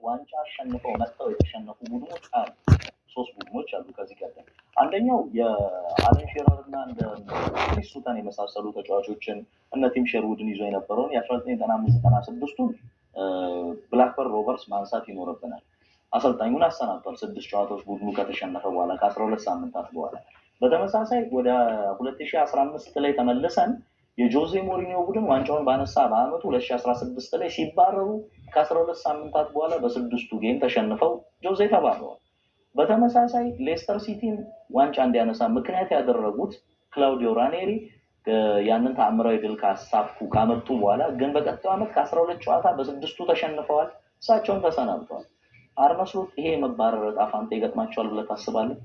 ዋንጫ አሸንፈው መጥተው የተሸነፉ ቡድኖች አሉ። 3 ቡድኖች አሉ ከዚህ ቀደም። አንደኛው የአለን ሼረር እና እንደ ክሪስ ሱተን የመሳሰሉ ተጫዋቾችን እነ ቲም ሼርውድን ይዞ የነበረውን የ1995-96ቱን ብላክበርን ሮቨርስ ማንሳት ይኖርብናል። አሰልጣኙን አሰናብቷል 6 ጨዋታዎች ቡድኑ ከተሸነፈ በኋላ ከ12 ሳምንታት በኋላ። በተመሳሳይ ወደ 2015 ላይ ተመልሰን የጆዜ ሞሪኒዮ ቡድን ዋንጫውን ባነሳ በአመቱ 2016 ላይ ሲባረሩ ከ12 ሳምንታት በኋላ በ6ቱ ጌም ተሸንፈው ጆዜ ተባረዋል። በተመሳሳይ ሌስተር ሲቲን ዋንጫ እንዲያነሳ ምክንያት ያደረጉት ክላውዲዮ ራኔሪ ያንን ተአምራዊ ድል ካመጡ በኋላ ግን በቀጣዩ አመት ከ12 ጨዋታ በ6ቱ ተሸንፈዋል። እሳቸውን ተሰናብተዋል። አርነ ስሎት ይሄ የመባረር ዕጣ ፈንታ ይገጥማቸዋል ብለህ ታስባለህ?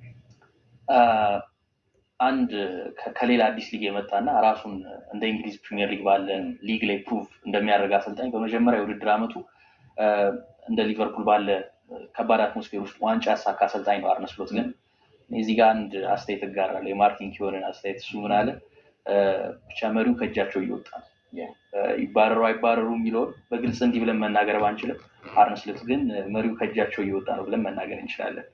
አንድ ከሌላ አዲስ ሊግ የመጣና ራሱን እንደ እንግሊዝ ፕሪሚየር ሊግ ባለ ሊግ ላይ ፕሩቭ እንደሚያደርግ አሰልጣኝ በመጀመሪያ የውድድር አመቱ እንደ ሊቨርፑል ባለ ከባድ አትሞስፌር ውስጥ ዋንጫ ያሳካ አሰልጣኝ ነው አርነ ስሎት። ግን እዚህ ጋር አንድ አስተያየት እጋራለሁ፣ የማርቲን ኪዮንን አስተያየት። እሱ ምን አለ? ብቻ መሪው ከእጃቸው እየወጣ ነው። ይባረሩ አይባረሩ የሚለውን በግልጽ እንዲህ ብለን መናገር ባንችልም አርነ ስሎት ግን መሪው ከእጃቸው እየወጣ ነው ብለን መናገር እንችላለን።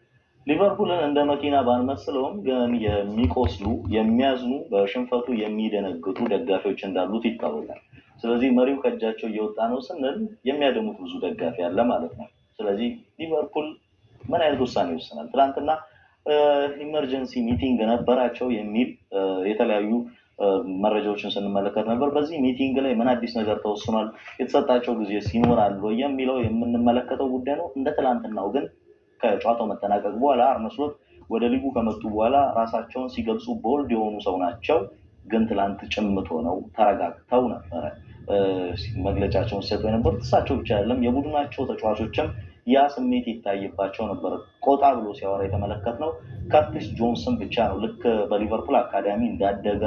ሊቨርፑልን እንደ መኪና ባንመስለውም ግን የሚቆስሉ የሚያዝኑ በሽንፈቱ የሚደነግጡ ደጋፊዎች እንዳሉት ይታወቃል። ስለዚህ መሪው ከእጃቸው እየወጣ ነው ስንል የሚያደሙት ብዙ ደጋፊ አለ ማለት ነው። ስለዚህ ሊቨርፑል ምን አይነት ውሳኔ ይወስናል? ትናንትና ኢመርጀንሲ ሚቲንግ ነበራቸው የሚል የተለያዩ መረጃዎችን ስንመለከት ነበር። በዚህ ሚቲንግ ላይ ምን አዲስ ነገር ተወስኗል፣ የተሰጣቸው ጊዜ ይኖራል የሚለው የምንመለከተው ጉዳይ ነው። እንደ ትናንትናው ግን ከጨዋታው መጠናቀቅ በኋላ አርነ ስሎት ወደ ሊጉ ከመጡ በኋላ ራሳቸውን ሲገልጹ ቦልድ የሆኑ ሰው ናቸው። ግን ትላንት ጭምቶ ነው ተረጋግተው ነበረ መግለጫቸውን ሲሰጡ የነበሩት። እሳቸው ብቻ አይደለም የቡድናቸው ተጫዋቾችም ያ ስሜት ይታይባቸው ነበር። ቆጣ ብሎ ሲያወራ የተመለከትነው ከርቲስ ጆንሰን ብቻ ነው። ልክ በሊቨርፑል አካዳሚ እንዳደገ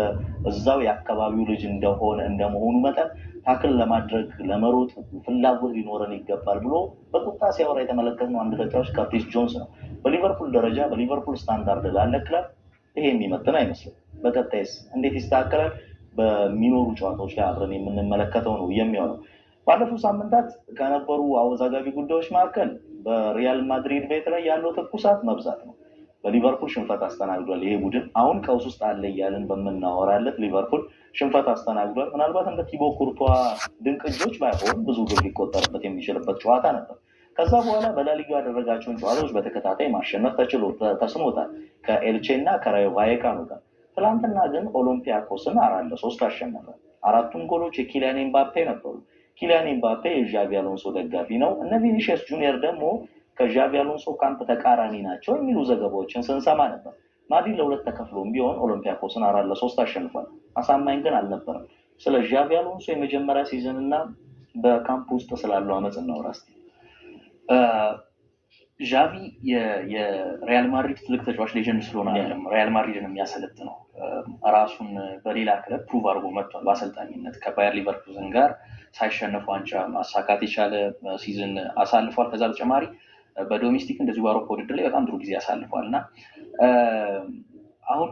እዛው የአካባቢው ልጅ እንደመሆኑ መጠን ታክል ለማድረግ ለመሮጥ ፍላጎት ሊኖረን ይገባል ብሎ በቁጣ ሲያወራ የተመለከትነው አንድ ተጫዋች ከርቲስ ጆንስ ነው። በሊቨርፑል ደረጃ በሊቨርፑል ስታንዳርድ ላለ ክለብ ይሄ የሚመጥን አይመስልም። በቀጣይስ እንዴት ይስተካከላል? በሚኖሩ ጨዋታዎች ላይ አብረን የምንመለከተው ነው የሚሆነው። ባለፉት ሳምንታት ከነበሩ አወዛጋቢ ጉዳዮች መካከል በሪያል ማድሪድ ቤት ላይ ያለው ትኩሳት መብዛት ነው። በሊቨርፑል ሽንፈት አስተናግዷል። ይሄ ቡድን አሁን ቀውስ ውስጥ አለ እያልን በምናወራለት ሊቨርፑል ሽንፈት አስተናግዷል። ምናልባት እንደ ቲቦ ኩርቷ ድንቅ እጆች ባይሆን ብዙ ግብ ሊቆጠርበት የሚችልበት ጨዋታ ነበር። ከዛ በኋላ በላሊጋ ያደረጋቸውን ጨዋታዎች በተከታታይ ማሸነፍ ተስኖታል ከኤልቼ እና ከራዮ ቫየካኖ ጋር። ትናንትና ግን ኦሎምፒያኮስን 4-3 አሸነፈ። 4ቱም ጎሎች የኪሊያን ኤምባፔ ነበሩ። ኪሊያን ኤምባፔ የዣቪ አሎንሶ ደጋፊ ነው። እነ ቪኒሺየስ ጁኒየር ደግሞ ከዣቪ አሎንሶ ካምፕ ተቃራኒ ናቸው የሚሉ ዘገባዎችን ስንሰማ ነበር። ማድሪድ ለሁለት ተከፍሎም ቢሆን ኦሎምፒያኮስን 4-3 አሸንፏል። አሳማኝ ግን አልነበረም። ስለ ዣቪ አሎንሶ የመጀመሪያ ሲዝን እና በካምፕ ውስጥ ስላለው አመፅ እናውራ እስቲ። ዣቪ የሪያል ማድሪድ ትልቅ ተጫዋች ሌጀንድ ስለሆነ አይደለም ሪያል ማድሪድን የሚያሰለጥነው። ራሱን በሌላ ክለብ ፕሩቭ አድርጎ መጥቷል። በአሰልጣኝነት ከባየር ሊቨርኩዘን ጋር ሳይሸነፍ ዋንጫ ማሳካት የቻለ ሲዝን አሳልፏል። ከዛ በተጨማሪ በዶሜስቲክ እንደዚሁ በአውሮፓ ውድድር ላይ በጣም ጥሩ ጊዜ አሳልፏል እና አሁን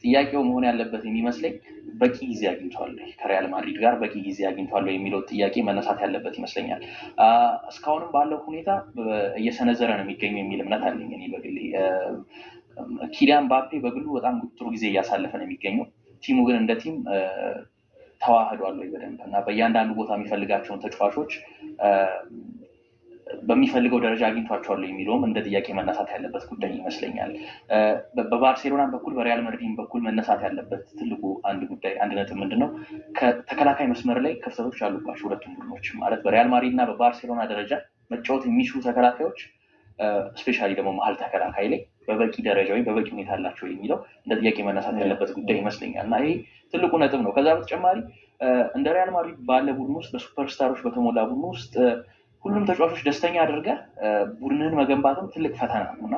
ጥያቄው መሆን ያለበት የሚመስለኝ በቂ ጊዜ አግኝቷል ከሪያል ማድሪድ ጋር በቂ ጊዜ አግኝቷል የሚለው ጥያቄ መነሳት ያለበት ይመስለኛል። እስካሁንም ባለው ሁኔታ እየሰነዘረ ነው የሚገኘው የሚል እምነት አለኝ እኔ በግሌ። ኪሊያን ምባፔ በግሉ በጣም ጥሩ ጊዜ እያሳለፈ ነው የሚገኘው። ቲሙ ግን እንደ ቲም ተዋህዷል ወይ በደንብ እና በእያንዳንዱ ቦታ የሚፈልጋቸውን ተጫዋቾች በሚፈልገው ደረጃ አግኝቷቸዋል የሚለውም እንደ ጥያቄ መነሳት ያለበት ጉዳይ ይመስለኛል። በባርሴሎና በኩል በሪያል ማድሪድ በኩል መነሳት ያለበት ትልቁ አንድ ነጥብ ምንድነው? ከተከላካይ መስመር ላይ ክፍተቶች አሉባቸው ሁለቱም ቡድኖች ማለት በሪያል ማድሪድ እና በባርሴሎና ደረጃ መጫወት የሚችሉ ተከላካዮች ስፔሻሊ ደግሞ መሀል ተከላካይ ላይ በበቂ ደረጃ ወይ በበቂ ሁኔታ አላቸው የሚለው እንደ ጥያቄ መነሳት ያለበት ጉዳይ ይመስለኛል እና ይሄ ትልቁ ነጥብ ነው። ከዛ በተጨማሪ እንደ ሪያል ማድሪድ ባለ ቡድን ውስጥ በሱፐርስታሮች በተሞላ ቡድን ውስጥ ሁሉም ተጫዋቾች ደስተኛ አድርገህ ቡድንህን መገንባትም ትልቅ ፈተና ነው እና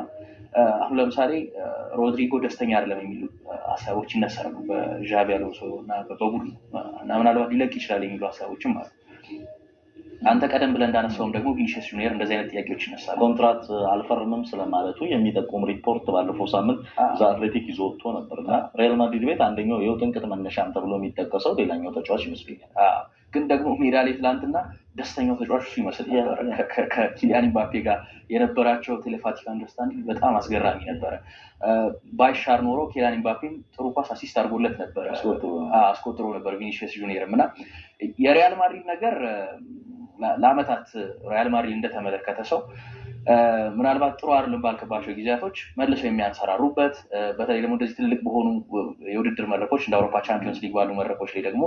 አሁን ለምሳሌ ሮድሪጎ ደስተኛ አይደለም የሚሉ ሀሳቦች ይነሳሉ በዣቪ አሎንሶ እና በቡድኑ እና ምናልባት ሊለቅ ይችላል የሚሉ ሀሳቦችም አሉ። አንተ ቀደም ብለን እንዳነሳውም ደግሞ ቪኒሲየስ ጁኒየር እንደዚህ አይነት ጥያቄዎች ይነሳሉ። ኮንትራት አልፈርምም ስለማለቱ የሚጠቁም ሪፖርት ባለፈው ሳምንት አትሌቲክ ይዞ ወጥቶ ነበርና ሪያል ማድሪድ ቤት አንደኛው የውጥንቅጥ መነሻም ተብሎ የሚጠቀሰው ሌላኛው ተጫዋች ይመስለኛል። ግን ደግሞ ሜዳ ላይ ትላንትና ደስተኛው ተጫዋች እሱ ይመስል ነበር። ከኪሊያን ምባፔ ጋር የነበራቸው ቴሌፓቲክ አንደርስታንዲንግ በጣም አስገራሚ ነበረ። ባይሻር ኖሮ ኪሊያን ምባፔም ጥሩ ኳስ አሲስት አድርጎለት ነበረ፣ አስቆጥሮ ነበር ቪኒሲየስ ጁኒየርም እና የሪያል ማድሪድ ነገር ለአመታት ሪያል ማድሪድ እንደተመለከተ ሰው ምናልባት ጥሩ አይደለም ባልከባቸው ጊዜያቶች መልሰው የሚያንሰራሩበት በተለይ ደግሞ እንደዚህ ትልቅ በሆኑ የውድድር መድረኮች እንደ አውሮፓ ቻምፒዮንስ ሊግ ባሉ መድረኮች ላይ ደግሞ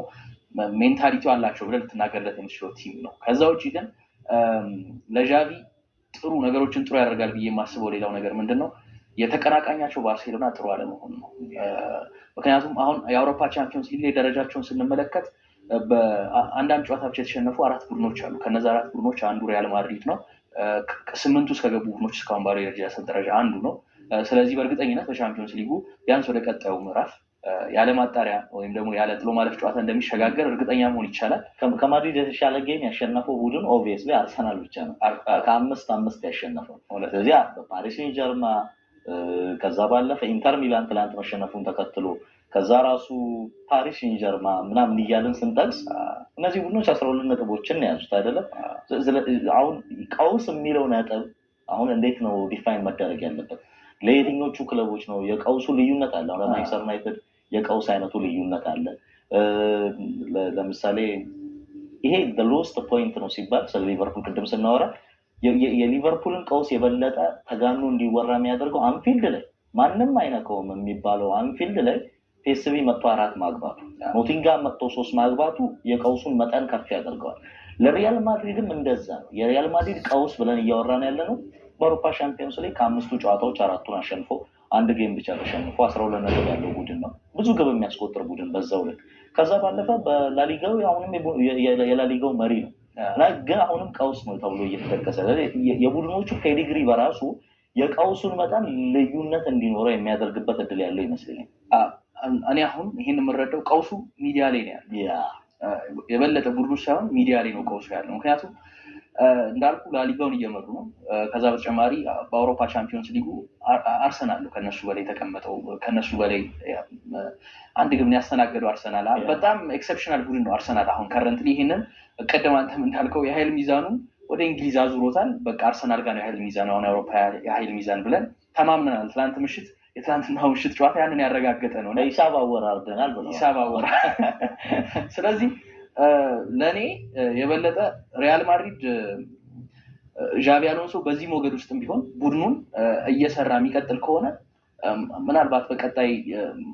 ሜንታሊቲው አላቸው ብለን ልትናገርለት የምትችለው ቲም ነው። ከዛ ውጭ ግን ለዣቪ ጥሩ ነገሮችን ጥሩ ያደርጋል ብዬ የማስበው ሌላው ነገር ምንድን ነው የተቀናቃኛቸው ባርሴሎና ጥሩ አለመሆኑ ነው። ምክንያቱም አሁን የአውሮፓ ቻምፒዮንስ ሊግ ላይ ደረጃቸውን ስንመለከት በአንዳንድ ጨዋታ ብቻ የተሸነፉ 4 ቡድኖች አሉ። ከነዛ 4 ቡድኖች አንዱ ሪያል ማድሪድ ነው። 8 ውስጥ ከገቡ ቡድኖች እስካሁን ባለው የደረጃ ሰንጠረዥ አንዱ ነው። ስለዚህ በእርግጠኝነት በቻምፒዮንስ ሊጉ ቢያንስ ወደ ቀጣዩ ምዕራፍ ያለ ማጣሪያ ወይም ደግሞ ያለ ጥሎ ማለፍ ጨዋታ እንደሚሸጋገር እርግጠኛ መሆን ይቻላል። ከማድሪድ የተሻለ ጌም ያሸነፈው ቡድን ኦብቪየስሊ አርሰናል ብቻ ነው፣ ከ5-5 ያሸነፈው። ስለዚህ ፓሪስ ሴን ጀርማ ከዛ ባለፈ ኢንተር ሚላን ትላንት መሸነፉን ተከትሎ ከዛ ራሱ ፓሪስ ሴን ጀርማ ምናምን እያልን ስንጠቅስ እነዚህ ቡድኖች 12 ነጥቦችን ያዙት አይደለም። አሁን ቀውስ የሚለው ነጥብ አሁን እንዴት ነው ዲፋይን መደረግ ያለበት? ለየትኞቹ ክለቦች ነው የቀውሱ ልዩነት አለ? አሁን ማንቸስተር ዩናይትድ የቀውስ አይነቱ ልዩነት አለ። ለምሳሌ ይሄ the lowest point ነው ሲባል ስለ ሊቨርፑል ቅድም ስናወራ የሊቨርፑልን ቀውስ የበለጠ ተጋኑ እንዲወራ የሚያደርገው አንፊልድ ላይ ማንም አይነካውም የሚባለው አንፊልድ ላይ ፒኤስቪ መጥቶ 4 ማግባቱ ኖቲንጋም መጥቶ 3 ማግባቱ የቀውሱን መጠን ከፍ ያደርገዋል። ለሪያል ማድሪድም እንደዛ ነው። የሪያል ማድሪድ ቀውስ ብለን እያወራን ያለ ነው በአውሮፓ ሻምፒዮንስ ላይ ከ5ቱ ጨዋታዎች 4ቱን አሸንፎ አንድ ጌም ብቻ ተሸንፎ 12 ነጥብ ያለው ቡድን ነው። ብዙ ግብ የሚያስቆጥር ቡድን በዛው ልክ። ከዛ ባለፈ በላሊጋው አሁንም የላሊጋው መሪ ነው እና ግን አሁንም ቀውስ ነው ተብሎ እየተጠቀሰ የቡድኖቹ ፔዲግሪ በራሱ የቀውሱን መጠን ልዩነት እንዲኖረው የሚያደርግበት እድል ያለው ይመስለኛል። እኔ አሁን ይሄን የምረዳው ቀውሱ ሚዲያ ላይ ነው ያለው። የበለጠ ቡድኑ ሳይሆን ሚዲያ ላይ ነው ቀውሱ ያለው። ምክንያቱም እንዳልኩ ላሊጋውን እየመሩ ነው። ከዛ በተጨማሪ በአውሮፓ ቻምፒዮንስ ሊጉ አርሰናል ነው ከነሱ በላይ ተቀመጠው። ከነሱ በላይ አንድ ግብ ያስተናገደው አርሰናል በጣም ኤክሰፕሽናል ቡድን ነው። አርሰናል አሁን ከረንትሊ ይሄንን ቀደም አንተም እንዳልከው የኃይል ሚዛኑ ወደ እንግሊዝ አዙሮታል። በቃ አርሰናል ጋር ነው የኃይል ሚዛኑ አሁን የአውሮፓ የኃይል ሚዛን ብለን ተማምነናል። የትናንትናው ምሽት ጨዋታ ያንን ያረጋገጠ ነው። ሂሳብ አወራርደናል ብለው ሂሳብ አወራ። ስለዚህ ለኔ የበለጠ ሪያል ማድሪድ ዣቪ አሎንሶ በዚህ ሞገድ ውስጥም ቢሆን ቡድኑን እየሰራ የሚቀጥል ከሆነ ምናልባት በቀጣይ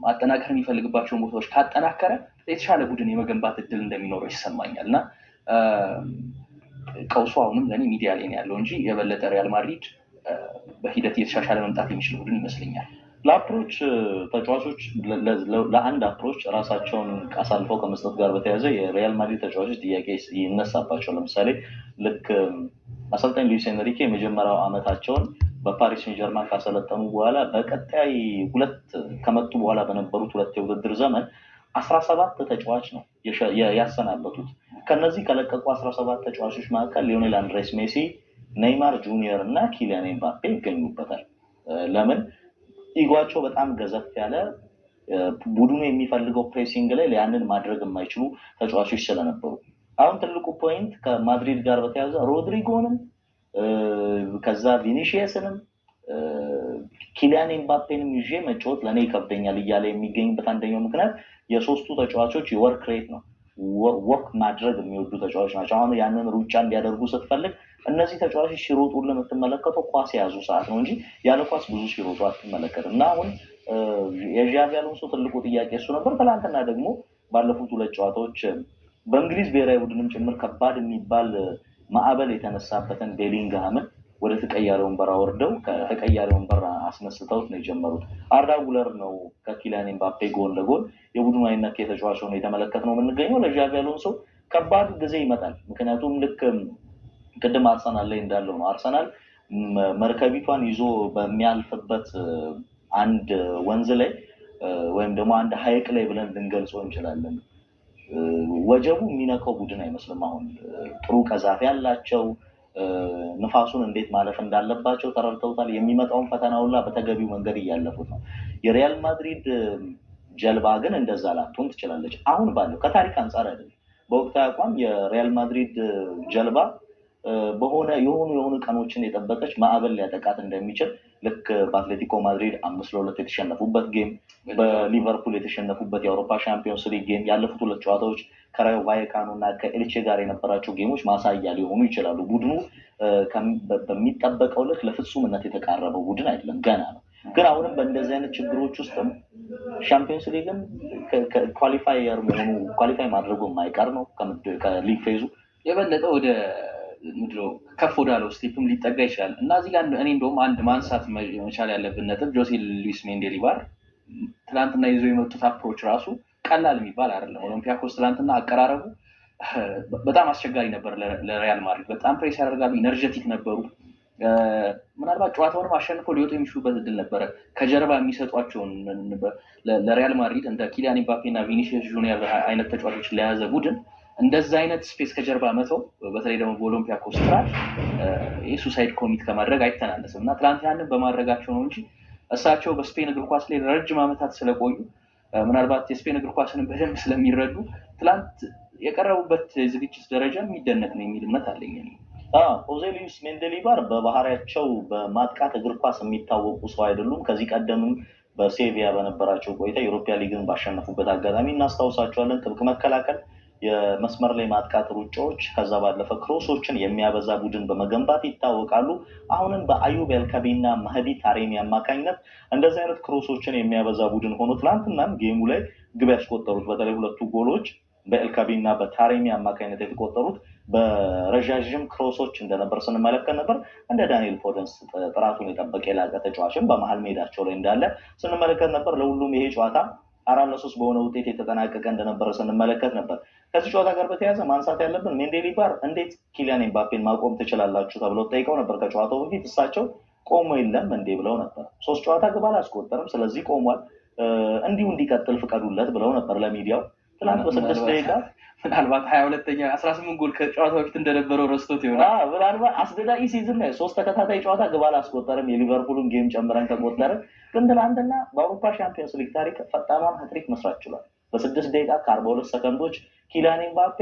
ማጠናከር የሚፈልግባቸውን ቦታዎች ካጠናከረ የተሻለ ቡድን የመገንባት እድል እንደሚኖረው ይሰማኛል እና ቀውሱ አሁንም ለኔ ሚዲያ ላይ ነው ያለው እንጂ የበለጠ ሪያል ማድሪድ በሂደት እየተሻሻለ መምጣት የሚችል ቡድን ይመስለኛል። ለአፕሮች ተጫዋቾች ለአንድ አፕሮች ራሳቸውን አሳልፈው ከመስጠት ጋር በተያያዘ የሪያል ማድሪድ ተጫዋቾች ጥያቄ ይነሳባቸው። ለምሳሌ ልክ አሰልጣኝ ሉዊስ ኤንሪኬ የመጀመሪያው ዓመታቸውን በፓሪስ ሴን ጀርማን ካሰለጠኑ በኋላ በቀጣይ ከመጡ በኋላ በነበሩት 2 የውድድር ዘመን 17 ተጫዋች ነው ያሰናበቱት። ከነዚህ ከለቀቁ 17 ተጫዋቾች መካከል ሊዮኔል አንድሬስ ሜሲ፣ ኔይማር ጁኒየር እና ኪሊያን ኤምባፔ ይገኙበታል። ለምን? ኢጓቸው በጣም ገዘፍ ያለ ቡድኑ የሚፈልገው ፕሬሲንግ ላይ ያንን ማድረግ የማይችሉ ተጫዋቾች ስለነበሩ አሁን ትልቁ ፖይንት ከማድሪድ ጋር በተያያዘ ሮድሪጎንም ከዛ ቪኒሺየስንም ኪሊያን ኤምባፔንም ይዤ መጫወት ለኔ ይከብደኛል እያለ የሚገኝበት አንደኛው ምክንያት የሶስቱ ተጫዋቾች የወርክ ሬት ነው። ወክ ማድረግ የሚወዱ ተጫዋቾች ናቸው። አሁን ያንን ሩጫ እንዲያደርጉ ስትፈልግ እነዚህ ተጫዋቾች ሲሮጡ ለምትመለከተው ኳስ የያዙ ሰዓት ነው እንጂ ያለ ኳስ ብዙ ሲሮጡ አትመለከትም። እና አሁን የዣቪ አሎንሶ ትልቁ ጥያቄ እሱ ነበር። ትናንትና ደግሞ ባለፉት 2 ጨዋታዎች በእንግሊዝ ብሔራዊ ቡድንም ጭምር ከባድ የሚባል ማዕበል የተነሳበትን ቤሊንግሃምን ወደ ተቀያሪ ወንበር አወርደው ከተቀያሪ ወንበር አስነስተውት ነው የጀመሩት። አርዳ ጉለር ነው ከኪሊያን ኤምባፔ ጎን ለጎን የቡድኑ አይነት የተጫዋች ሆኖ የተመለከትነው የምንገኘው። ለዣቪ አሎንሶ ከባድ ጊዜ ይመጣል። ምክንያቱም ልክ ቅድም አርሰናል ላይ እንዳለው ነው። አርሰናል መርከቢቷን ይዞ በሚያልፍበት አንድ ወንዝ ላይ ወይም ደግሞ አንድ ሐይቅ ላይ ብለን ልንገልጸው እንችላለን። ወጀቡ የሚነካው ቡድን አይመስልም። አሁን ጥሩ ቀዛፊ ያላቸው ንፋሱን እንዴት ማለፍ እንዳለባቸው ተረድተውታል። የሚመጣውን ፈተና ሁላ በተገቢው መንገድ እያለፉት ነው። የሪያል ማድሪድ ጀልባ ግን እንደዛ ላትሆን ትችላለች። አሁን ባለው ከታሪክ አንጻር አይደለም፣ በወቅታዊ አቋም የሪያል ማድሪድ ጀልባ የሆኑ ቀኖችን የጠበቀች ማዕበል ሊያጠቃት እንደሚችል ልክ በአትሌቲኮ ማድሪድ 5-2 የተሸነፉበት ጌም፣ በሊቨርፑል የተሸነፉበት የአውሮፓ ሻምፒዮንስ ሊግ ጌም፣ ያለፉት 2 ጨዋታዎች ከራዮ ቫይካኖ እና ከኤልቼ ጋር የነበራቸው ጌሞች ማሳያ ሊሆኑ ይችላሉ። ቡድኑ በሚጠበቀው ልክ ለፍጹምነት የተቃረበው ቡድን አይደለም፣ ገና ነው። ግን አሁንም በእንደዚህ አይነት ችግሮች ውስጥም ሻምፒዮንስ ሊግን ኳሊፋይ ማድረጉ የማይቀር ነው። ከሊግ ፌዙ የበለጠ ወደ ከፍ ወዳለው ስቴፕም ሊጠጋ ይችላል እና እዚህ ጋር እኔ እንደውም አንድ ማንሳት መቻል ያለብን ነጥብ ጆሴ ሉዊስ ሜንዴሊባር ትናንትና ይዞ የመጡት አፕሮች ራሱ ቀላል የሚባል አይደለም። ኦሎምፒያኮስ ትናንትና አቀራረቡ በጣም አስቸጋሪ ነበር ለሪያል ማድሪድ። በጣም ፕሬስ ያደርጋሉ፣ ኢነርጀቲክ ነበሩ። ምናልባት ጨዋታውንም አሸንፈው ሊወጡ የሚችሉበት እድል ነበረ። ከጀርባ የሚሰጧቸውን ለሪያል ማድሪድ እንደ ኪሊያን ኤምባፔ እና ቪኒሲየስ ጁኒየር አይነት ተጫዋቾች ለያዘ ቡድን እንደዛ አይነት ስፔስ ከጀርባ መተው፣ በተለይ ደግሞ በኦሎምፒያኮስ ትራሽ ሱሳይድ ኮሚት ከማድረግ አይተናነስም እና ትናንት ያንን በማድረጋቸው ነው እንጂ እሳቸው በስፔን እግር ኳስ ላይ ረጅም ዓመታት ስለቆዩ ምናልባት የስፔን እግር ኳስንም በደንብ ስለሚረዱ ትናንት የቀረቡበት ዝግጅት ደረጃ የሚደነቅ ነው የሚል እምነት አለኝ። ጆዜ ሉዊስ ሜንዴሊባር በባህሪያቸው በማጥቃት እግር ኳስ የሚታወቁ ሰው አይደሉም። ከዚህ ቀደምም በሴቪያ በነበራቸው ቆይታ የኢሮፒያ ሊግን ባሸነፉበት አጋጣሚ እናስታውሳቸዋለን። ጥብቅ መከላከል፣ የመስመር ላይ ማጥቃት ሩጫዎች፣ ከዛ ባለፈ ክሮሶችን የሚያበዛ ቡድን በመገንባት ይታወቃሉ። አሁንም በአዩብ ኤልካቢ እና ማህዲ ታሬሚ አማካኝነት እንደዚህ አይነት ክሮሶችን የሚያበዛ ቡድን ሆኖ ትናንትናም ጌሙ ላይ ግብ ያስቆጠሩት በተለይ 2 ጎሎች በኤልካቢ እና በታሬሚ አማካኝነት የተቆጠሩት በረዣዥም ክሮሶች እንደነበር ስንመለከት ነበር። እንደ ዳንኤል ፎደንስ ጥራቱን የጠበቀ የላቀ ተጫዋችን በመሀል ሜዳቸው ላይ እንዳለ ስንመለከት ነበር። ለሁሉም ይሄ ጨዋታ 4-3 በሆነ ውጤት የተጠናቀቀ እንደነበረ ስንመለከት ነበር። ከዚህ ጨዋታ ጋር በተያያዘ ማንሳት ያለብን ሜንዴሊባር እንዴት ኪሊያን ኤምባፔን ማቆም ትችላላችሁ ተብለው ጠይቀው ነበር። ከጨዋታው በፊት እሳቸው ቆሞ የለም እንዴ ብለው ነበር። 3 ጨዋታ ግብ አላስቆጠርም፣ ስለዚህ ቆሟል፣ እንዲሁ እንዲቀጥል ፍቀዱለት ብለው ነበር ለሚዲያው። ትናንት በ6 ደቂቃ ምናልባት 22ኛ 18 ጎል ከጨዋታ በፊት እንደነበረው ረስቶት ይሆናል። ምናልባት አስደናቂ ሲዝን ነው። 3 ተከታታይ ጨዋታ ግብ አላስቆጠርም፣ የሊቨርፑልን ጌም ጨምረን ከቆጠርን። ግን ትናንትና በአውሮፓ ሻምፒዮንስ ሊግ ታሪክ ፈጣኗን ሃትሪክ መስራት ችሏል። በ6 ደቂቃ ከ42 ሰከንዶች ኪሊያን ኤምባፔ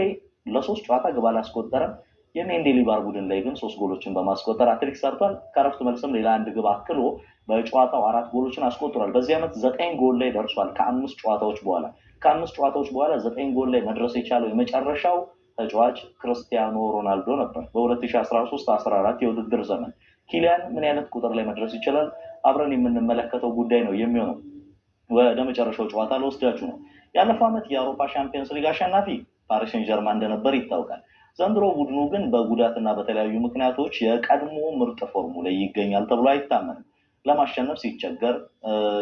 ለ3 ጨዋታ ግብ አላስቆጠረም። የሜንዴሊባር ቡድን ላይ ግን 3 ጎሎችን በማስቆጠር ሃትሪክ ሰርቷል። ከረፍት መልስም ሌላ 1 ግብ አክሎ በጨዋታው 4 ጎሎችን አስቆጥሯል። በዚህ ዓመት 9 ጎል ላይ ደርሷል። ከ5 ጨዋታዎች በኋላ 9 ጎል ላይ መድረስ የቻለው የመጨረሻው ተጫዋች ክርስቲያኖ ሮናልዶ ነበር በ2013-14 የውድድር ዘመን። ኪሊያን ምን አይነት ቁጥር ላይ መድረስ ይችላል? አብረን የምንመለከተው ጉዳይ ነው የሚሆነው። ወደ መጨረሻው ጨዋታ ልወስዳችሁ ነው። ያለፈው ዓመት የአውሮፓ ሻምፒዮንስ ሊግ አሸናፊ ፓሪስ ሴን ጀርማን እንደነበር ይታወቃል። ዘንድሮ ቡድኑ ግን በጉዳትና በተለያዩ ምክንያቶች የቀድሞ ምርጥ ፎርሙ ላይ ይገኛል ተብሎ አይታመንም። ለማሸነፍ ሲቸገር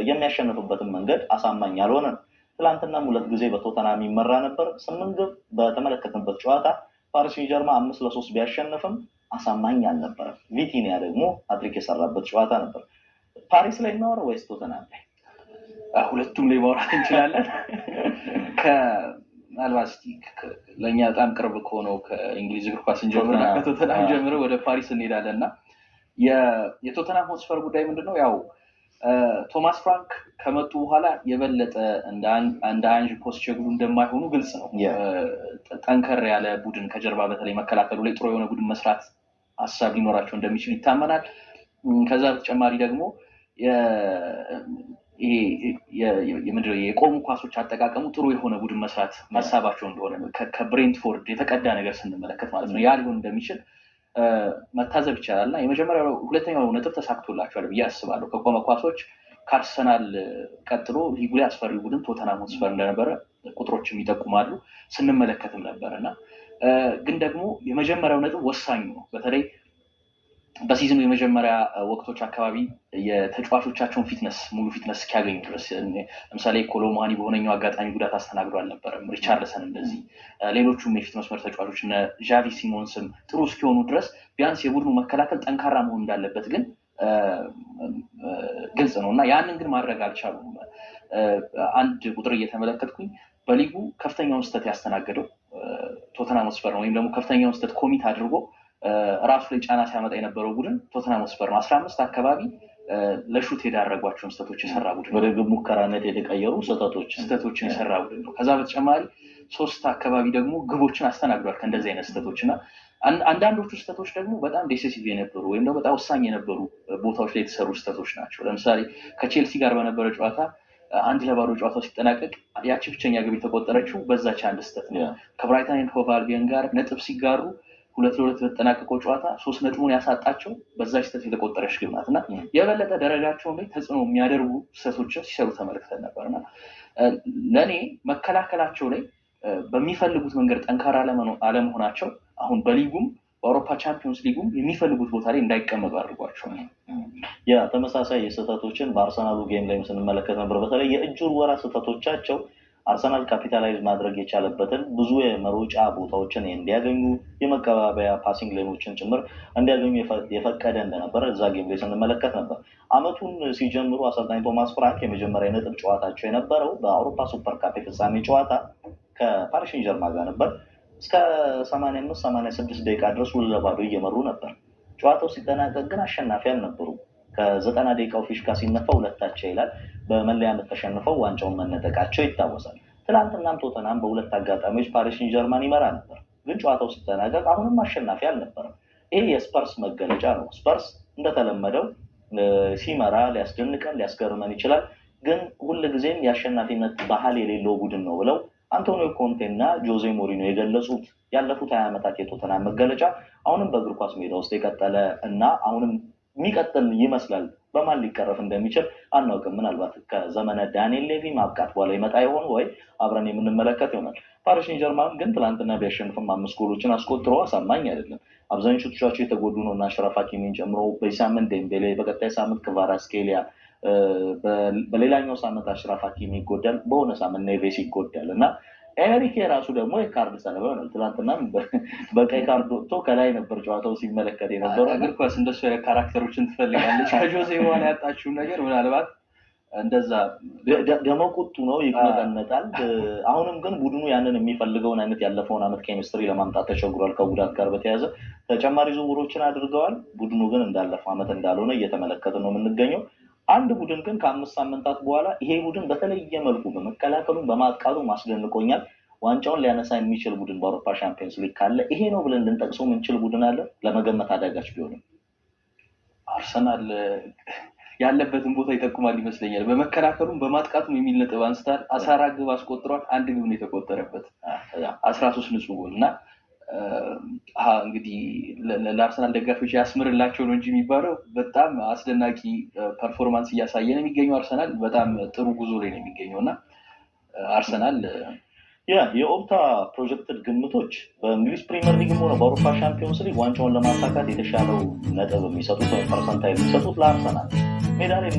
የሚያሸንፍበትን መንገድ አሳማኝ አልሆነም። ትላንትናም 2 ጊዜ በቶተናም ይመራ ነበር። 8 ግብ በተመለከትንበት ጨዋታ ፓሪስ ሴን ጀርማን 5-3 ቢያሸንፍም አሳማኝ አልነበረም። ቪቲኒያ ደግሞ ሃትሪክ የሰራበት ጨዋታ ነበር። ፓሪስ ላይ እናወራ ወይስ ቶተናም ላይ? ሁለቱም ላይ ማውራት እንችላለን። ምናልባት ለእኛ በጣም ቅርብ ከሆነው ከእንግሊዝ እግር ኳስ እንጀምርና ከቶተናም ጀምረው ወደ ፓሪስ እንሄዳለን እና የቶተናም ሆትስፐር ጉዳይ ምንድነው? ያው ቶማስ ፍራንክ ከመጡ በኋላ የበለጠ እንደ አንጅ ፖስቴኮግሉ እንደማይሆኑ ግልጽ ነው። ጠንከር ያለ ቡድን ከጀርባ በተለይ መከላከሉ ላይ ጥሩ የሆነ ቡድን መስራት ሀሳብ ሊኖራቸው እንደሚችል ይታመናል። ከዛ በተጨማሪ ደግሞ የቆሙ ኳሶች አጠቃቀሙ ጥሩ የሆነ ቡድን መስራት ሀሳባቸው እንደሆነ ከብሬንትፎርድ የተቀዳ ነገር ስንመለከት ማለት ነው ያ ሊሆን እንደሚችል መታዘብ ይቻላል። እና ሁለተኛው ነጥብ ተሳክቶላቸዋል ብዬ አስባለሁ። ከቆመ ኳሶች ከአርሰናል ቀጥሎ ሊጉ ላይ አስፈሪ ቡድን ቶተናም ሆትስፐር እንደነበረ ቁጥሮችም ይጠቁማሉ፣ ስንመለከትም ነበር እና ግን ደግሞ የመጀመሪያው ነጥብ ወሳኙ ነው። በተለይ በሲዝኑ የመጀመሪያ ወቅቶች አካባቢ የተጫዋቾቻቸውን ሙሉ ፊትነስ እስኪያገኙ ድረስ ለምሳሌ ኮሎሙአኒ በሆነኛው አጋጣሚ ጉዳት አስተናግዶ አልነበረም። ሪቻርልሰን እንደዚህ፣ ሌሎቹም የፊት መስመር ተጫዋቾች እነ ዣቪ ሲሞንስም ጥሩ እስኪሆኑ ድረስ ቢያንስ የቡድኑ መከላከል ጠንካራ መሆን እንዳለበት ግን ግልጽ ነው እና ያንን ግን ማድረግ አልቻሉም። አንድ ቁጥር እየተመለከትኩኝ በሊጉ ከፍተኛውን ስህተት ያስተናገደው ቶተንሃም ሆትስፐር ነው፣ ወይም ደግሞ ከፍተኛውን ስህተት ኮሚት አድርጎ ራሱ ላይ ጫና ሲያመጣ የነበረው ቡድን ቶተንሃም ሆትስፐር ነው። 15 አካባቢ ለሹት የዳረጓቸውን ስህተቶች የሰራ ቡድን፣ ወደ ግብ ሙከራነት የተቀየሩ ስህተቶችን የሰራ ቡድን ነው። ከዛ በተጨማሪ 3 አካባቢ ደግሞ ግቦችን አስተናግዷል ከእንደዚህ አይነት ስህተቶች እና አንዳንዶቹ ስህተቶች ደግሞ በጣም ዴሲሲቭ የነበሩ ወይም ደግሞ በጣም ወሳኝ የነበሩ ቦታዎች ላይ የተሰሩ ስህተቶች ናቸው። ለምሳሌ ከቼልሲ ጋር በነበረ ጨዋታ 1-0 ጨዋታው ሲጠናቀቅ ያቺ ብቸኛ ግብ የተቆጠረችው በዛች አንድ ስህተት ነው። ከብራይተን ኤንድ ሆቭ አልቢዮን ጋር ነጥብ ሲጋሩ 2-2 በተጠናቀቀው ጨዋታ 3 ነጥቡን ያሳጣቸው በዛች ስህተት የተቆጠረች ግብ ናት እና የበለጠ ደረጃቸውን ላይ ተጽዕኖ የሚያደርጉ ስህተቶችን ሲሰሩ ተመልክተን ነበርና ለእኔ መከላከላቸው ላይ በሚፈልጉት መንገድ ጠንካራ አለመሆናቸው አሁን በሊጉም በአውሮፓ ቻምፒዮንስ ሊጉም የሚፈልጉት ቦታ ላይ እንዳይቀመጡ አድርጓቸው ተመሳሳይ የስህተቶችን በአርሰናሉ ጌም ላይ ስንመለከት ነበር። በተለይ የእጅ ውርወራ ስህተቶቻቸው አርሰናል ካፒታላይዝ ማድረግ የቻለበትን ብዙ የመሮጫ ቦታዎችን እንዲያገኙ የመቀባበያ ፓሲንግ ሌኖችን ጭምር እንዲያገኙ የፈቀደ እንደነበር እዛ ጌም ላይ ስንመለከት ነበር። አመቱን ሲጀምሩ አሰልጣኝ ቶማስ ፍራንክ የመጀመሪያ ነጥብ ጨዋታቸው የነበረው በአውሮፓ ሱፐር ካፕ የፍጻሜ ጨዋታ ከፓሪስ ሴን ጀርመን ጋር ነበር። እስከ 85-86 ደቂቃ ድረስ 2-0 እየመሩ ነበር። ጨዋታው ሲጠናቀቅ ግን አሸናፊ አልነበሩም። ከ90 ደቂቃው ፊሽካ ሲነፋ 2-0 ይላል። በመለያ ምት ተሸንፈው ዋንጫውን መነጠቃቸው ይታወሳል። ትናንትናም ቶተንሃም በሁለት አጋጣሚዎች ፓሪስ ሴን ጀርመን ይመራ ነበር፣ ግን ጨዋታው ሲጠናቀቅ አሁንም አሸናፊ አልነበረም። ይሄ የስፐርስ መገለጫ ነው። ስፐርስ እንደተለመደው ሲመራ ሊያስደንቀን ሊያስገርመን ይችላል፣ ግን ሁልጊዜም የአሸናፊነት ባህል የሌለው ቡድን ነው ብለው አንቶኒዮ ኮንቴ እና ጆዜ ሞሪኖ የገለጹት ያለፉት 20 ዓመታት የቶተንሃም መገለጫ አሁንም በእግር ኳስ ሜዳ ውስጥ የቀጠለ እና አሁንም የሚቀጥል ይመስላል። በማን ሊቀረፍ እንደሚችል አናውቅም። ምናልባት ከዘመነ ዳንኤል ሌቪ ማብቃት በኋላ ይመጣ ይሆን ወይ አብረን የምንመለከት ይሆናል። ፓሪስ ሴን ጀርመን ግን ትናንትና ቢያሸንፍም 5 ጎሎችን አስቆጥሮ አሳማኝ አይደለም። አብዛኞቹ ተጫዋቾች የተጎዱ ነው እና አሽራፍ ሀኪሚን ጨምሮ በዚህ ሳምንት ዴምቤሌ፣ በቀጣይ ሳምንት ክቫራትስኬሊያ፣ በሌላኛው ሳምንት አሽራፍ ሀኪሚ ይጎዳል፣ በሆነ ሳምንት ኔቬስ ይጎዳል እና ኤሪክ የራሱ ደግሞ የካርድ ሰለባ ይሆናል። ትናንትና በቀይ ካርድ ወጥቶ ከላይ ነበር ጨዋታው ሲመለከት የነበረው። እግር ኳስ እንደሱ ካራክተሮችን ትፈልጋለች። ከጆዜ በኋላ ያጣችው ነገር ምናልባት እንደዛ ደሞ ቁጡ ነው፣ ይቅነጠነጣል። አሁንም ግን ቡድኑ ያንን የሚፈልገውን አይነት ያለፈውን አመት ኬሚስትሪ ለማምጣት ተቸግሯል። ከጉዳት ጋር በተያያዘ ተጨማሪ ዝውውሮችን አድርገዋል። ቡድኑ ግን እንዳለፈው አመት እንዳልሆነ እየተመለከትን ነው የምንገኘው። አንድ ቡድን ግን ከ5 ሳምንታት በኋላ ይሄ ቡድን በተለየ መልኩ በመከላከሉ በማጥቃቱ ማስደንቆኛል፣ ዋንጫውን ሊያነሳ የሚችል ቡድን በአውሮፓ ቻምፒዮንስ ሊግ ካለ ይሄ ነው ብለን ልንጠቅሰው የምንችል ቡድን አለ። ለመገመት አዳጋች ቢሆንም አርሰናል ያለበትን ቦታ ይጠቁማል ይመስለኛል። በመከላከሉም በማጥቃቱም የሚል ነጥብ አንስታል። 14 ግብ አስቆጥሯል። 1 ግብ ነው የተቆጠረበት፣ 13 ንጹህ ጎል እና እንግዲህ ለአርሰናል ደጋፊዎች ያስምርላቸው ነው እንጂ የሚባለው በጣም አስደናቂ ፐርፎርማንስ እያሳየ ነው የሚገኘው። አርሰናል በጣም ጥሩ ጉዞ ላይ ነው የሚገኘው እና አርሰናል የኦፕታ ፕሮጀክትድ ግምቶች በእንግሊዝ ፕሪሚየር ሊግም ሆነ በአውሮፓ ቻምፒዮንስ ሊግ ዋንጫውን ለማሳካት የተሻለው ነጥብ የሚሰጡት ፐርሰንታይል የሚሰጡት ለአርሰናል ሜዳ ላይ